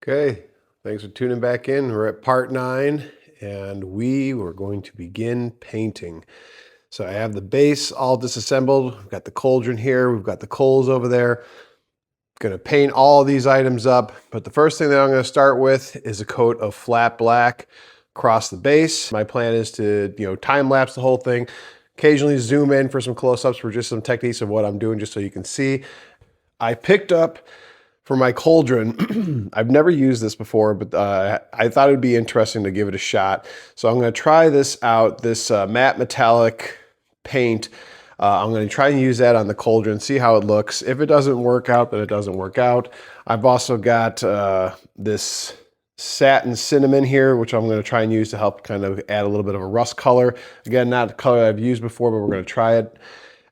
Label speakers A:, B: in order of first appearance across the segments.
A: Okay, thanks for tuning back in. We're at part 9 and we were going to begin painting. So I have the base all disassembled. We've got the cauldron here. We've got the coals over there. Going to paint all of these items up, but the first thing that I'm going to start with is a coat of flat black across the base. My plan is to, time lapse the whole thing, occasionally zoom in for some close-ups for just some techniques of what I'm doing just so you can see. I picked up for my cauldron, I've never used this before, but I thought it would be interesting to give it a shot. So I'm going to try this out, this matte metallic paint. I'm going to try and use that on the cauldron, see how it looks. If it doesn't work out, then it doesn't work out. I've also got this satin cinnamon here, which I'm going to try and use to help kind of add a little bit of a rust color. Again, not a color I've used before, but we're going to try it.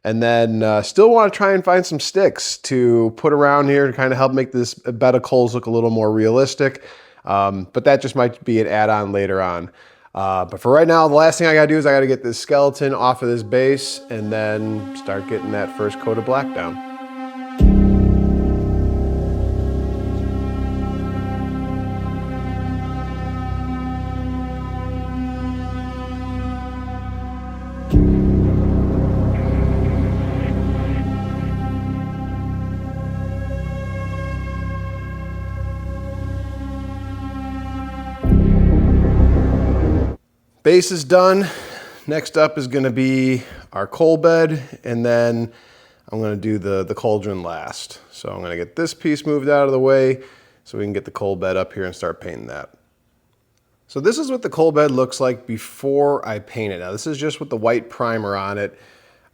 A: And then still want to try and find some sticks to put around here to kind of help make this bed of coals look a little more realistic. But that just might be an add-on later on. But for right now, the last thing I gotta do is I gotta get this skeleton off of this base and then start getting that first coat of black down. Base is done. Next up is going to be our coal bed, and then I'm going to do the cauldron last. So I'm going to get this piece moved out of the way so we can get the coal bed up here and start painting that. So this is what the coal bed looks like before I paint it. Now this is just with the white primer on it.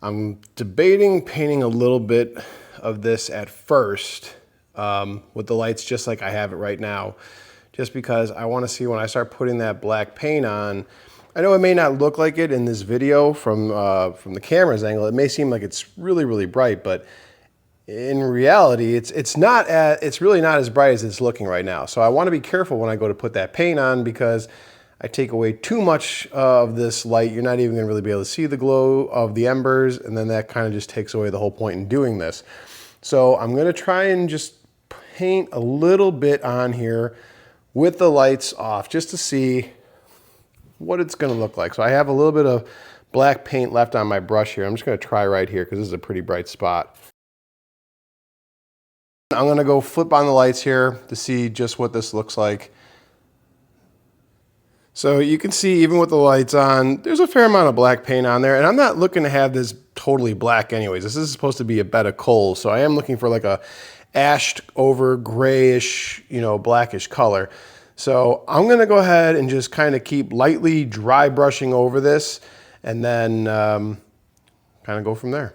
A: I'm debating painting a little bit of this at first with the lights just like I have it right now, just because I want to see when I start putting that black paint on. I know it may not look like it in this video from the camera's angle. It may seem like it's really, really bright, but in reality, it's really not as bright as it's looking right now. So I want to be careful when I go to put that paint on, because I take away too much of this light. You're not even going to really be able to see the glow of the embers, and then that kind of just takes away the whole point in doing this. So I'm going to try and just paint a little bit on here with the lights off, just to see what it's going to look like. So I have a little bit of black paint left on my brush here. I'm just going to try right here because this is a pretty bright spot. I'm going to go flip on the lights here to see just what this looks like. So you can see even with the lights on, there's a fair amount of black paint on there, and I'm not looking to have this totally black anyways. This is supposed to be a bed of coals, so I am looking for like a ashed over grayish, blackish color. So I'm going to go ahead and just kind of keep lightly dry brushing over this, and then kind of go from there.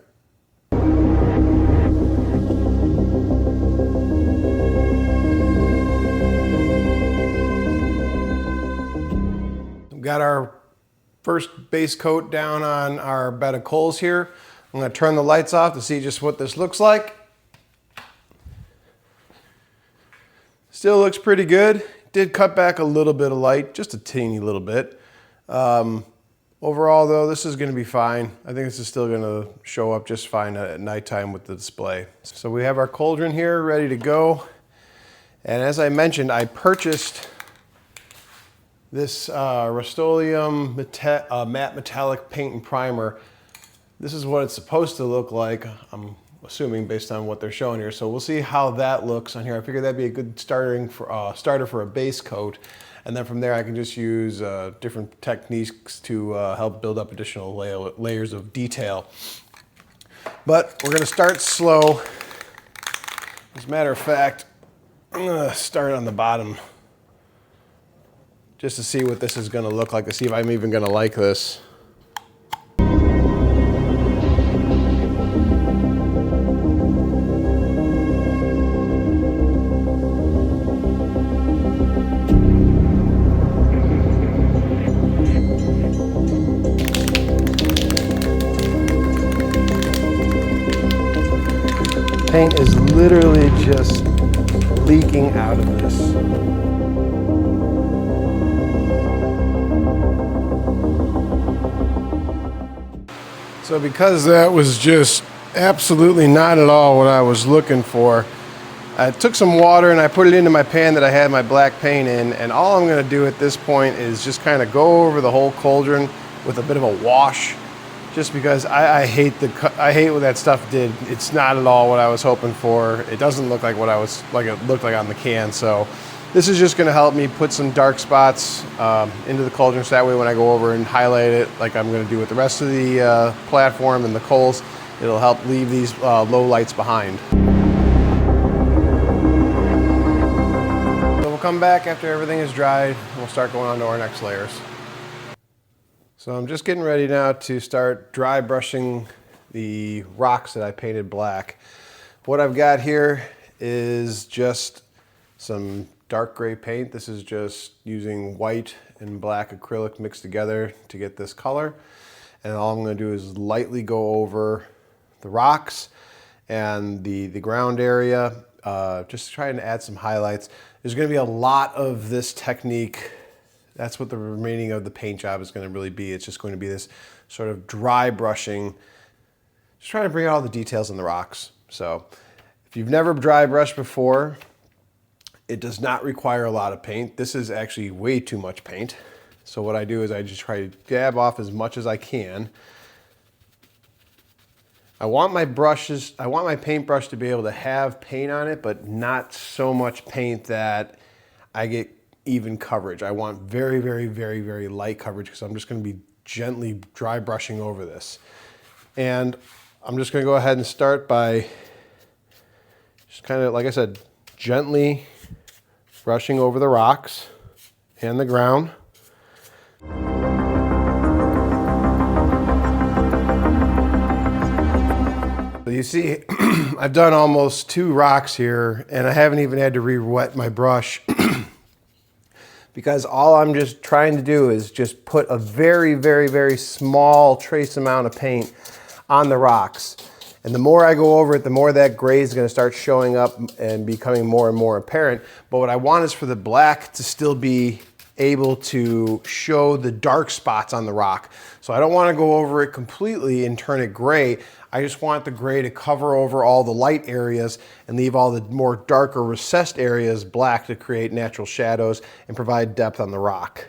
A: We've got our first base coat down on our bed of coals here. I'm going to turn the lights off to see just what this looks like. Still looks pretty good. Did cut back a little bit of light, just a teeny little bit. Overall though, this is going to be fine. I think this is still going to show up just fine at nighttime with the display. So we have our cauldron here ready to go. And as I mentioned, I purchased this Rust-Oleum matte metallic paint and primer. This is what it's supposed to look like, I'm assuming based on what they're showing here. So we'll see how that looks on here. I figured that'd be a good starter for a base coat. And then from there I can just use different techniques to help build up additional layers of detail. But we're gonna start slow. As a matter of fact, I'm gonna start on the bottom just to see what this is gonna look like, to see if I'm even gonna like this. Paint is literally just leaking out of this. So because that was just absolutely not at all what I was looking for, I took some water and I put it into my pan that I had my black paint in, and all I'm going to do at this point is just kind of go over the whole cauldron with a bit of a wash, just because I hate what that stuff did. It's not at all what I was hoping for. It doesn't look like it looked like on the can. So this is just going to help me put some dark spots into the cauldron, so that way when I go over and highlight it like I'm going to do with the rest of the platform and the coals, it'll help leave these low lights behind. So we'll come back after everything is dried and we'll start going on to our next layers. So I'm just getting ready now to start dry brushing the rocks that I painted black. What I've got here is just some dark gray paint. This is just using white and black acrylic mixed together to get this color. And all I'm going to do is lightly go over the rocks and the ground area, just trying to add some highlights. There's going to be a lot of this technique. That's what the remaining of the paint job is going to really be. It's just going to be this sort of dry brushing, just trying to bring out all the details in the rocks. So if you've never dry brushed before, it does not require a lot of paint. This is actually way too much paint. So what I do is I just try to dab off as much as I can. I want my paintbrush to be able to have paint on it, but not so much paint that I get even coverage. I want very, very, very, very light coverage, because I'm just going to be gently dry brushing over this. And I'm just going to go ahead and start by just kind of, like I said, gently brushing over the rocks and the ground. So you see, I've done almost 2 rocks here, and I haven't even had to re-wet my brush because all I'm just trying to do is just put a very, very, very small trace amount of paint on the rocks. And the more I go over it, the more that gray is going to start showing up and becoming more and more apparent. But what I want is for the black to still be able to show the dark spots on the rock. So I don't want to go over it completely and turn it gray. I just want the gray to cover over all the light areas and leave all the more darker recessed areas black to create natural shadows and provide depth on the rock.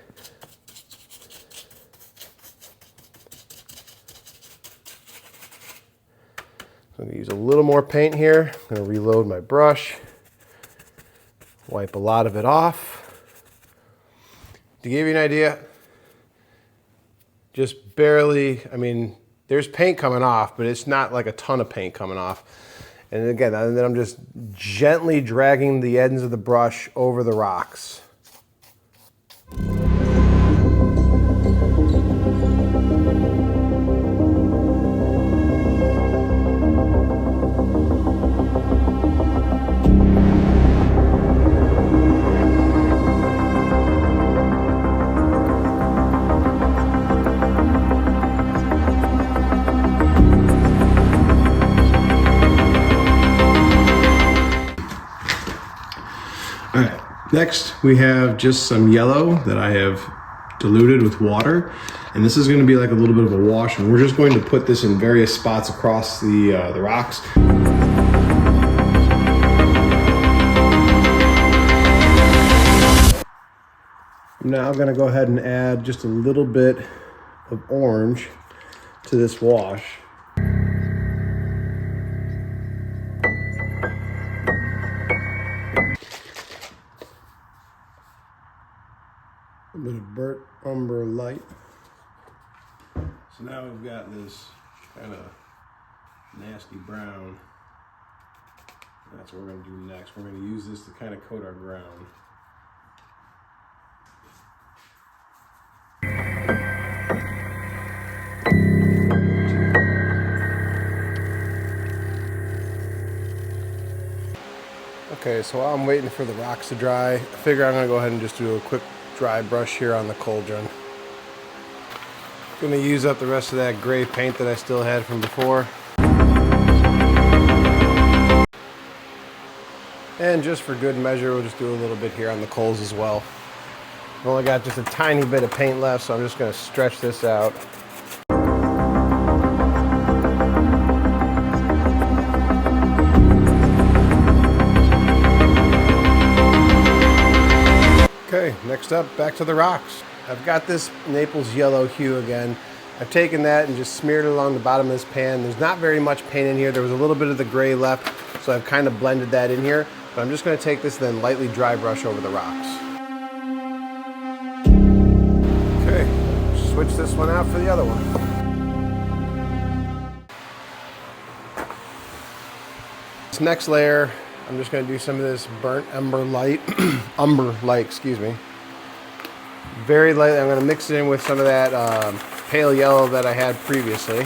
A: So I'm going to use a little more paint here. I'm going to reload my brush, wipe a lot of it off. To give you an idea, just barely, I mean, there's paint coming off, but it's not like a ton of paint coming off. And again, and then I'm just gently dragging the ends of the brush over the rocks. All right, next we have just some yellow that I have diluted with water, and this is going to be like a little bit of a wash, and we're just going to put this in various spots across the rocks. I'm now going to go ahead and add just a little bit of orange to this wash. A bit of burnt umber light. So now we've got this kind of nasty brown. That's what we're going to do next. We're going to use this to kind of coat our ground. Okay, so while I'm waiting for the rocks to dry, I figure I'm going to go ahead and just do a quick dry brush here on the cauldron. I'm going to use up the rest of that gray paint that I still had from before. And just for good measure, we'll just do a little bit here on the coals as well. I've only got just a tiny bit of paint left, so I'm just going to stretch this out. Okay, next up, back to the rocks. I've got this Naples yellow hue again. I've taken that and just smeared it along the bottom of this pan. There's not very much paint in here. There was a little bit of the gray left, so I've kind of blended that in here. But I'm just going to take this and then lightly dry brush over the rocks. Okay, switch this one out for the other one. This next layer, I'm just going to do some of this burnt umber light, excuse me. Very lightly, I'm going to mix it in with some of that pale yellow that I had previously.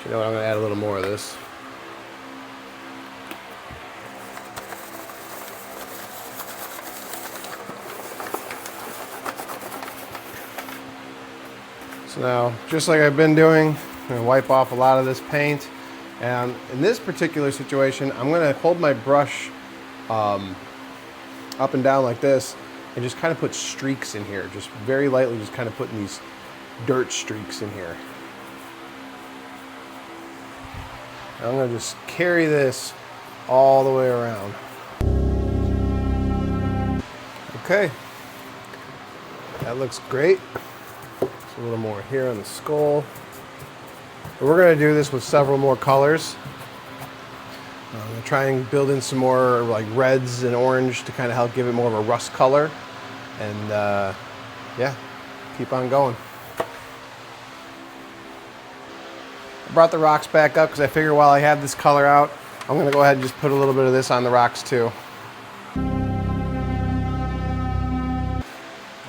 A: You know what, I'm going to add a little more of this. So now, just like I've been doing, I'm going to wipe off a lot of this paint. And in this particular situation, I'm going to hold my brush up and down like this and just kind of put streaks in here. Just very lightly, just kind of putting these dirt streaks in here. And I'm going to just carry this all the way around. Okay, that looks great. A little more here on the skull. But we're going to do this with several more colors. I'm going to try and build in some more like reds and orange to kind of help give it more of a rust color. And yeah, keep on going. I brought the rocks back up because I figure while I have this color out, I'm going to go ahead and just put a little bit of this on the rocks too.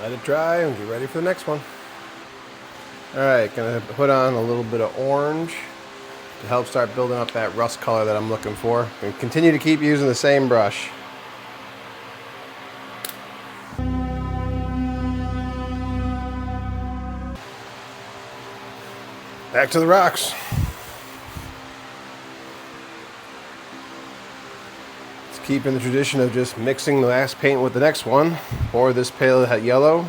A: Let it dry and get ready for the next one. Alright, gonna put on a little bit of orange to help start building up that rust color that I'm looking for. And continue to keep using the same brush. Back to the rocks. Let's keep in the tradition of just mixing the last paint with the next one. Pour this pale yellow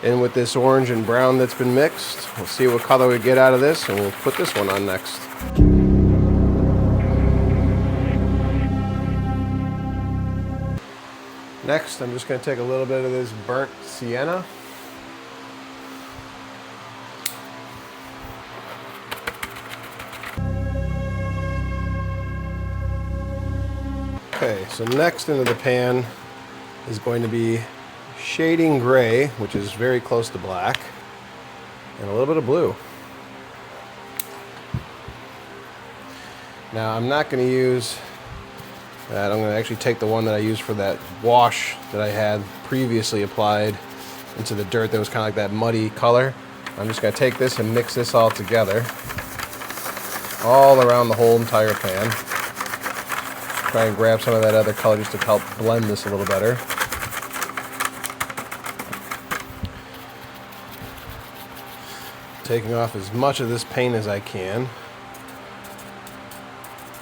A: in with this orange and brown that's been mixed. We'll see what color we get out of this, and we'll put this one on next. Next, I'm just going to take a little bit of this burnt sienna. Okay, so next into the pan is going to be shading gray, which is very close to black, and a little bit of blue. Now I'm not going to use that. I'm going to actually take the one that I used for that wash that I had previously applied into the dirt that was kind of like that muddy color. I'm just going to take this and mix this all together, all around the whole entire pan. Try and grab some of that other color just to help blend this a little better. Taking off as much of this paint as I can,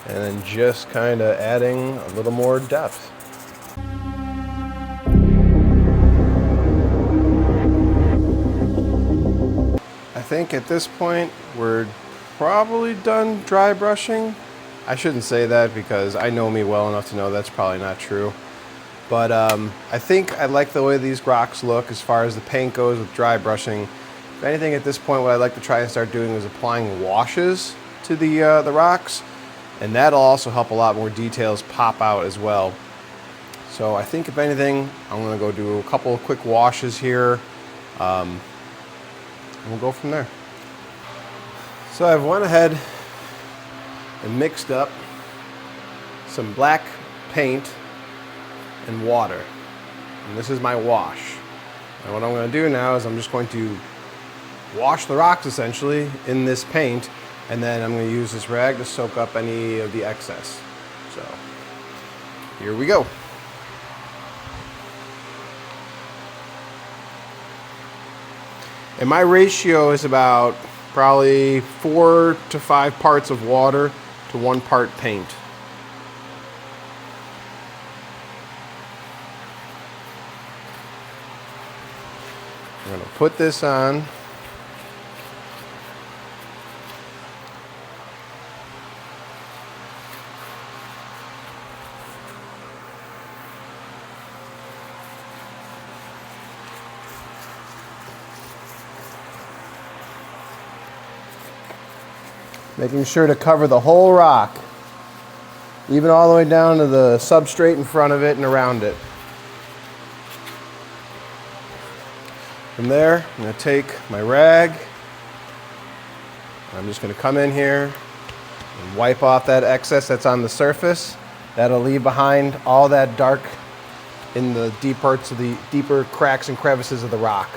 A: and then just kind of adding a little more depth. I think at this point we're probably done dry brushing. I shouldn't say that because I know me well enough to know that's probably not true. But I think I like the way these rocks look as far as the paint goes with dry brushing. If anything, at this point, what I'd like to try and start doing is applying washes to the rocks, and that'll also help a lot more details pop out as well. So I think if anything, I'm going to go do a couple of quick washes here, and we'll go from there. So I've went ahead and mixed up some black paint and water, and this is my wash. And what I'm going to do now is I'm just going to wash the rocks essentially in this paint, and then I'm going to use this rag to soak up any of the excess. So here we go. And my ratio is about probably 4 to 5 parts of water to 1 part paint. I'm going to put this on. Making sure to cover the whole rock, even all the way down to the substrate in front of it and around it. From there, I'm going to take my rag. I'm just going to come in here and wipe off that excess that's on the surface. That'll leave behind all that dark in the deep parts of the deeper cracks and crevices of the rock.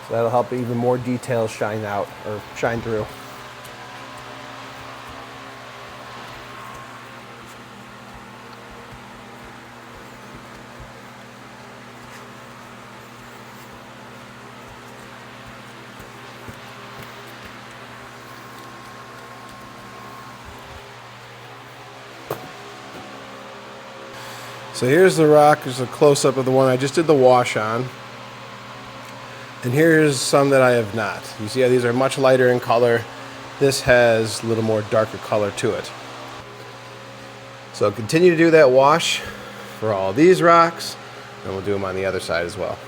A: So that'll help even more details shine out or shine through. So here's the rock, there's a close-up of the one I just did the wash on. And here's some that I have not. You see how these are much lighter in color. This has a little more darker color to it. So continue to do that wash for all these rocks, and we'll do them on the other side as well.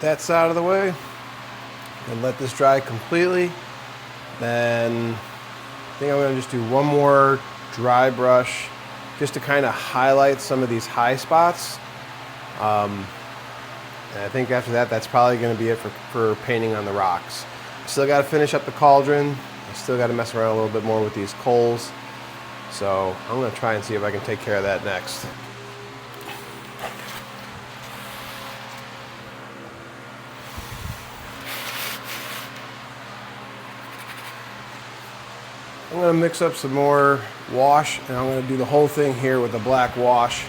A: That's out of the way and let this dry completely. Then I think I'm going to just do one more dry brush just to kind of highlight some of these high spots. And I think after that, that's probably going to be it for painting on the rocks. Still got to finish up the cauldron. I still got to mess around a little bit more with these coals. So I'm going to try and see if I can take care of that next. I'm going to mix up some more wash, and I'm going to do the whole thing here with the black wash.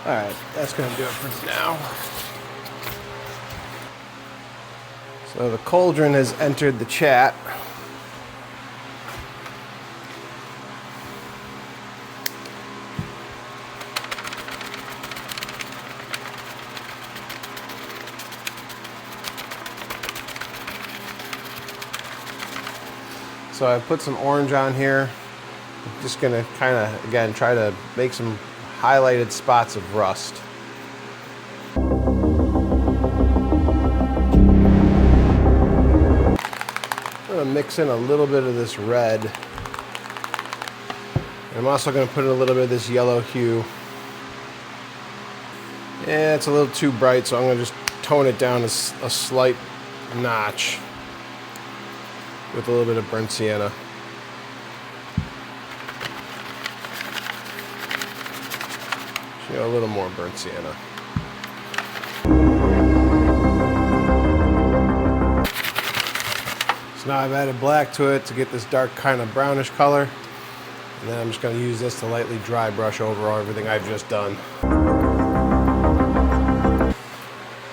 A: All right, that's going to do it for now. So the cauldron has entered the chat. So I put some orange on here. I'm just gonna kind of, again, try to make some highlighted spots of rust. I'm going to mix in a little bit of this red. And I'm also going to put in a little bit of this yellow hue. Yeah, it's a little too bright, so I'm going to just tone it down a slight notch with a little bit of burnt sienna. Show a little more burnt sienna. Now I've added black to it to get this dark kind of brownish color. And then I'm just going to use this to lightly dry brush over everything I've just done.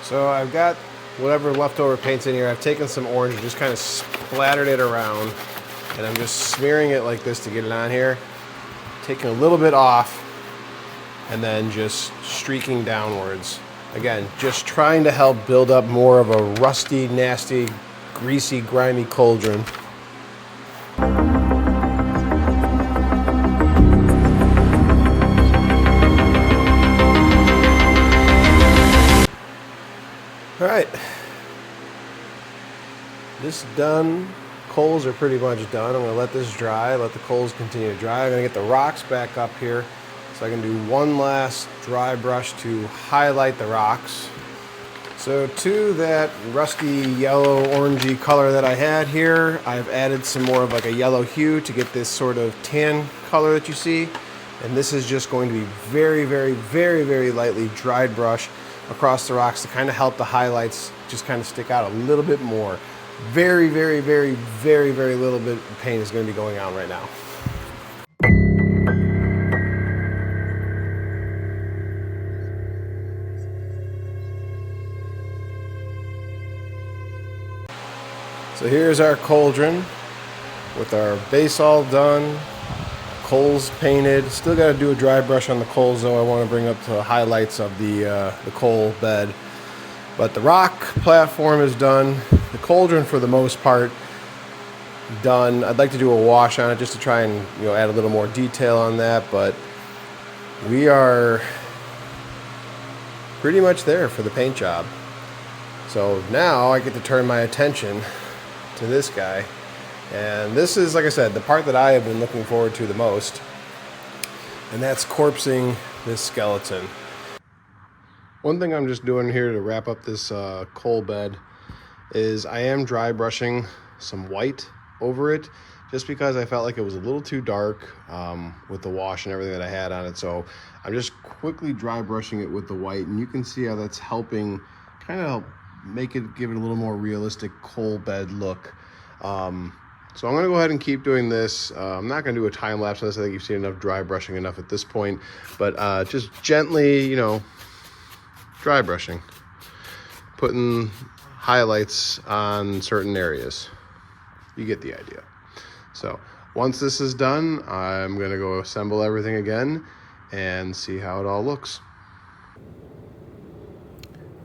A: So I've got whatever leftover paint's in here. I've taken some orange and just kind of splattered it around. And I'm just smearing it like this to get it on here. Taking a little bit off and then just streaking downwards. Again, just trying to help build up more of a rusty, nasty, greasy, grimy cauldron. All right, this is done. Coals are pretty much done. I'm gonna let this dry, let the coals continue to dry. I'm gonna get the rocks back up here so I can do one last dry brush to highlight the rocks. So to that rusty yellow orangey color that I had here, I've added some more of like a yellow hue to get this sort of tan color that you see. And this is just going to be very, very, very, very lightly dried brush across the rocks to kind of help the highlights just kind of stick out a little bit more. Very, very, very, very, very little bit of paint is going to be going on right now. So here's our cauldron with our base all done, coals painted. Still got to do a dry brush on the coals though. I want to bring up the highlights of the coal bed. But the rock platform is done. The cauldron, for the most part, done. I'd like to do a wash on it just to try and add a little more detail on that. But we are pretty much there for the paint job. So now I get to turn my attention to this guy. And this is, like I said, the part that I have been looking forward to the most. And that's corpsing this skeleton. One thing I'm just doing here to wrap up this coal bed is I am dry brushing some white over it, just because I felt like it was a little too dark with the wash and everything that I had on it. So I'm just quickly dry brushing it with the white, and you can see how that's helping kind of give it a little more realistic coal bed look. So I'm going to go ahead and keep doing this. I'm not going to do a time lapse on this. I think you've seen enough dry brushing enough at this point, but just gently, dry brushing, putting highlights on certain areas. You get the idea. So once this is done, I'm going to go assemble everything again and see how it all looks.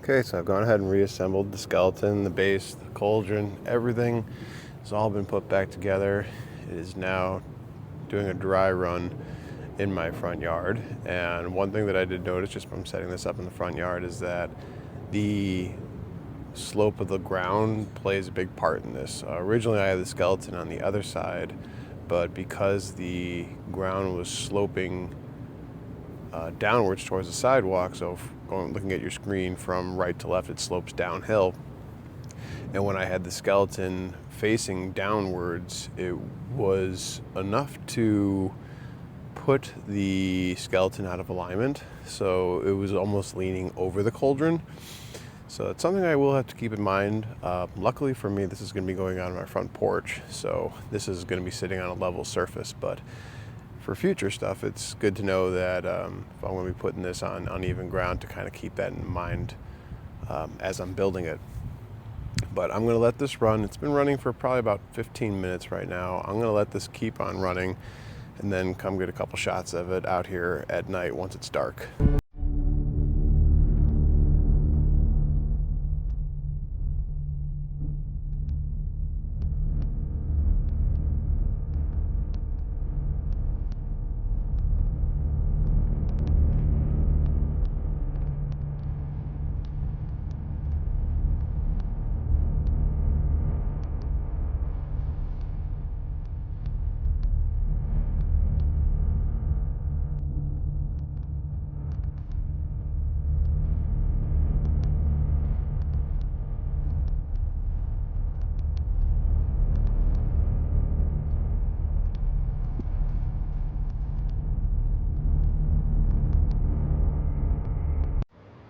A: Okay, so I've gone ahead and reassembled the skeleton, the base, the cauldron, everything has all been put back together. It is now doing a dry run in my front yard. And one thing that I did notice just from setting this up in the front yard is that the slope of the ground plays a big part in this. Originally I had the skeleton on the other side, but because the ground was sloping downwards towards the sidewalk, so looking at your screen from right to left, it slopes downhill. And when I had the skeleton facing downwards, it was enough to put the skeleton out of alignment, so it was almost leaning over the cauldron. So it's something I will have to keep in mind. Luckily for me, this is going to be going on my front porch, so this is going to be sitting on a level surface. But for future stuff, it's good to know that if I'm going to be putting this on uneven ground, to kind of keep that in mind as I'm building it. But I'm going to let this run. It's been running for probably about 15 minutes right now. I'm going to let this keep on running and then come get a couple shots of it out here at night once it's dark.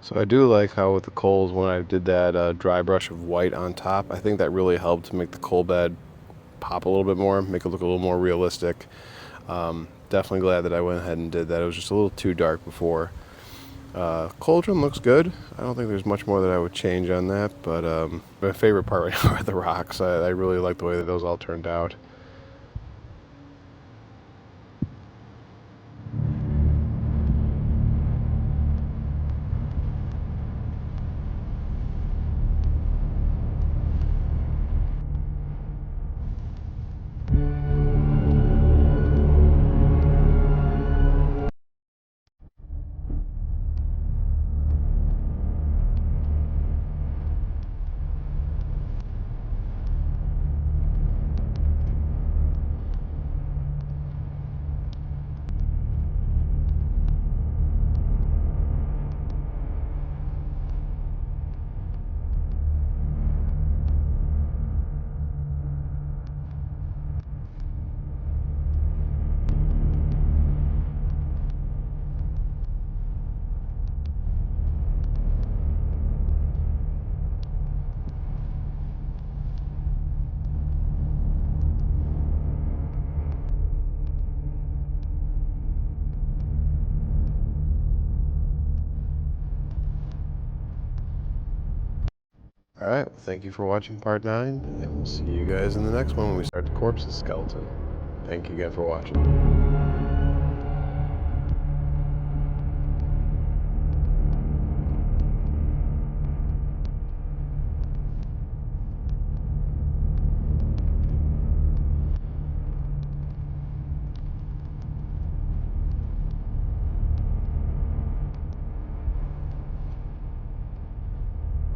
A: So I do like how with the coals, when I did that dry brush of white on top, I think that really helped to make the coal bed pop a little bit more, make it look a little more realistic. Definitely glad that I went ahead and did that. It was just a little too dark before. Cauldron looks good. I don't think there's much more that I would change on that, but my favorite part right now are the rocks. I really like the way that those all turned out. All right, well, thank you for watching part 9, and we'll see you guys in the next one when we start the corpse's skeleton. Thank you again for watching.